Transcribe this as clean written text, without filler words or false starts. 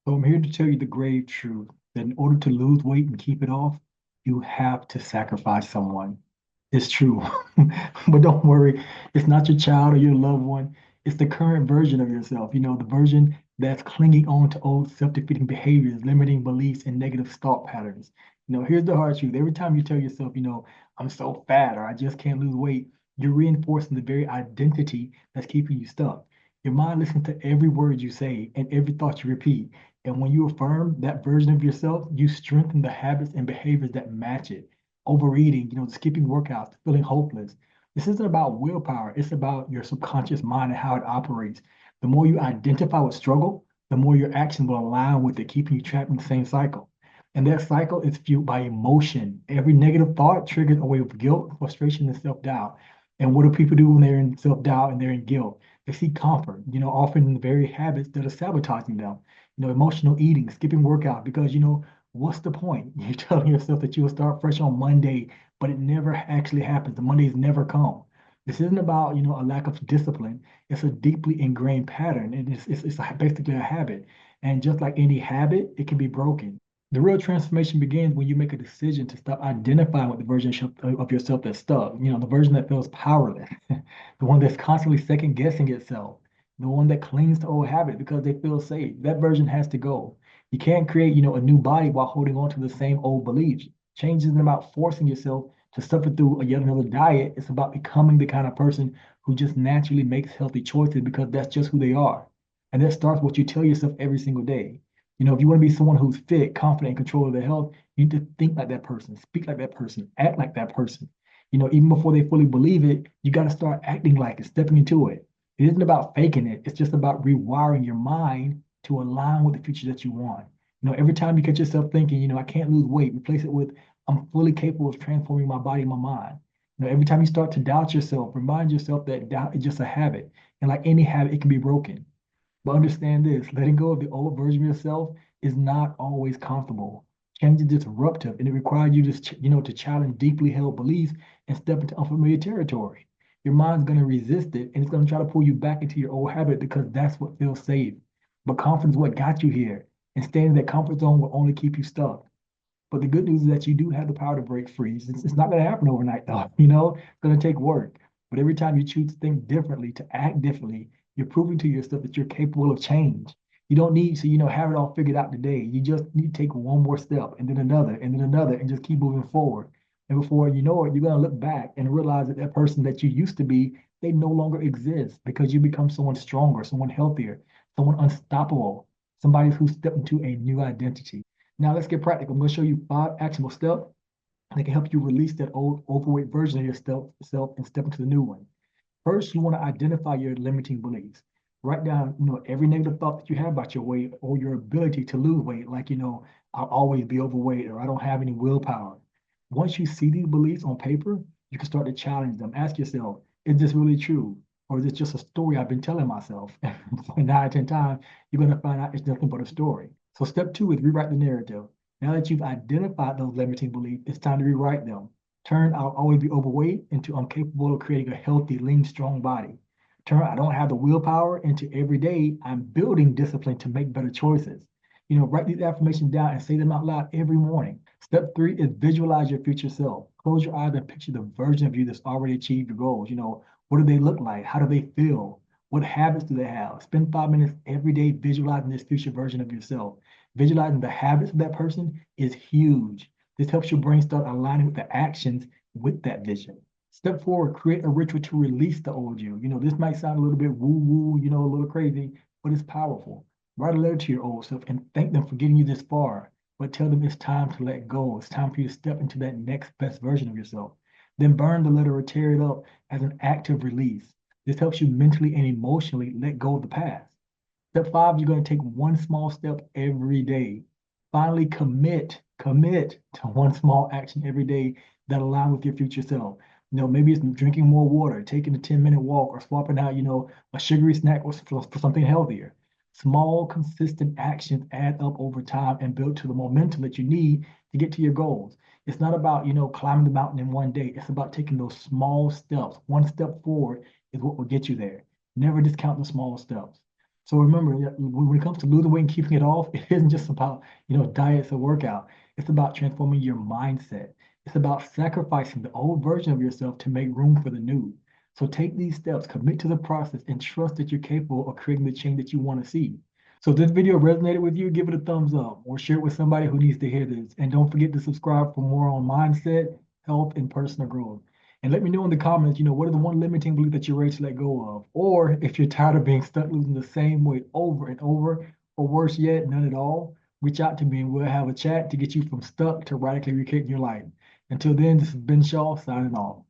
So I'm here to tell you the grave truth that in order to lose weight and keep it off, you have to sacrifice someone. It's true. But don't worry, it's not your child or your loved one. It's the current version of yourself, the version that's clinging on to old self-defeating behaviors, limiting beliefs, and negative thought patterns. Here's the hard truth. Every time you tell yourself, I'm so fat or I just can't lose weight, you're reinforcing the very identity that's keeping you stuck. Your mind listens to every word you say and every thought you repeat. And when you affirm that version of yourself, you strengthen the habits and behaviors that match it. Overeating, skipping workouts, feeling hopeless. This isn't about willpower, it's about your subconscious mind and how it operates. The more you identify with struggle, the more your action will align with it, keeping you trapped in the same cycle. And that cycle is fueled by emotion. Every negative thought triggers a wave of guilt, frustration, and self doubt. And what do people do when they're in self doubt and they're in guilt? They seek comfort, often in the very habits that are sabotaging them. Emotional eating, skipping workout, because what's the point? You're telling yourself that you will start fresh on Monday, but it never actually happens. The Mondays never come. This isn't about, a lack of discipline. It's a deeply ingrained pattern. And basically a habit. And just like any habit, it can be broken. The real transformation begins when you make a decision to stop identifying with the version of yourself that's stuck, the version that feels powerless, the one that's constantly second guessing itself, the one that clings to old habits because they feel safe. That version has to go. You can't create, a new body while holding on to the same old beliefs. Change isn't about forcing yourself to suffer through yet another diet. It's about becoming the kind of person who just naturally makes healthy choices because that's just who they are. And that starts with what you tell yourself every single day. If you want to be someone who's fit, confident, in control of their health, you need to think like that person, speak like that person, act like that person. Even before they fully believe it, you got to start acting like it, stepping into it. It isn't about faking it. It's just about rewiring your mind to align with the future that you want. Every time you catch yourself thinking, I can't lose weight, replace it with, I'm fully capable of transforming my body and my mind. Every time you start to doubt yourself, remind yourself that doubt is just a habit. And like any habit, it can be broken. But understand this, letting go of the old version of yourself is not always comfortable. Change is disruptive and it requires you to challenge deeply held beliefs and step into unfamiliar territory. Your mind's going to resist it and it's going to try to pull you back into your old habit because that's what feels safe. But confidence is what got you here. And staying in that comfort zone will only keep you stuck. But the good news is that you do have the power to break free. It's not going to happen overnight, though. It's going to take work. But every time you choose to think differently, to act differently, you're proving to yourself that you're capable of change. You don't need to, have it all figured out today. You just need to take one more step and then another, and just keep moving forward. And before you know it, you're going to look back and realize that that person that you used to be, they no longer exist because you become someone stronger, someone healthier, someone unstoppable, somebody who stepped into a new identity. Now let's get practical. I'm going to show you 5 actionable steps that can help you release that old overweight version of yourself and step into the new one. First, you want to identify your limiting beliefs. Write down, every negative thought that you have about your weight or your ability to lose weight, like, I'll always be overweight or I don't have any willpower. Once you see these beliefs on paper, you can start to challenge them. Ask yourself, is this really true? Or is it just a story I've been telling myself? And 9 out of 10 times, you're going to find out it's nothing but a story. So step 2 is rewrite the narrative. Now that you've identified those limiting beliefs, it's time to rewrite them. Turn I'll always be overweight into I'm capable of creating a healthy, lean, strong body. Turn I don't have the willpower into every day I'm building discipline to make better choices. Write these affirmations down and say them out loud every morning. Step 3 is visualize your future self. Close your eyes and picture the version of you that's already achieved your goals. What do they look like? How do they feel? What habits do they have? Spend 5 minutes every day visualizing this future version of yourself. Visualizing the habits of that person is huge. This helps your brain start aligning with the actions with that vision. Step 4, create a ritual to release the old you. This might sound a little bit woo-woo, a little crazy, but it's powerful. Write a letter to your old self and thank them for getting you this far, but tell them it's time to let go. It's time for you to step into that next best version of yourself. Then burn the letter or tear it up as an act of release. This helps you mentally and emotionally let go of the past. Step 5, you're going to take one small step every day. Finally, commit to one small action every day that aligns with your future self. Maybe it's drinking more water, taking a 10-minute walk, or swapping out, a sugary snack for something healthier. Small, consistent actions add up over time and build to the momentum that you need to get to your goals. It's not about, climbing the mountain in one day. It's about taking those small steps. One step forward is what will get you there. Never discount the small steps. So remember, yeah, when it comes to losing weight and keeping it off, it isn't just about, diets or workout. It's about transforming your mindset. It's about sacrificing the old version of yourself to make room for the new. So take these steps, commit to the process, and trust that you're capable of creating the change that you want to see. So if this video resonated with you, give it a thumbs up or share it with somebody who needs to hear this. And don't forget to subscribe for more on mindset, health, and personal growth. And let me know in the comments, what are the one limiting belief that you're ready to let go of? Or if you're tired of being stuck losing the same weight over and over, or worse yet, none at all, reach out to me and we'll have a chat to get you from stuck to radically recreating your life. Until then, this is Ben Shaw signing off.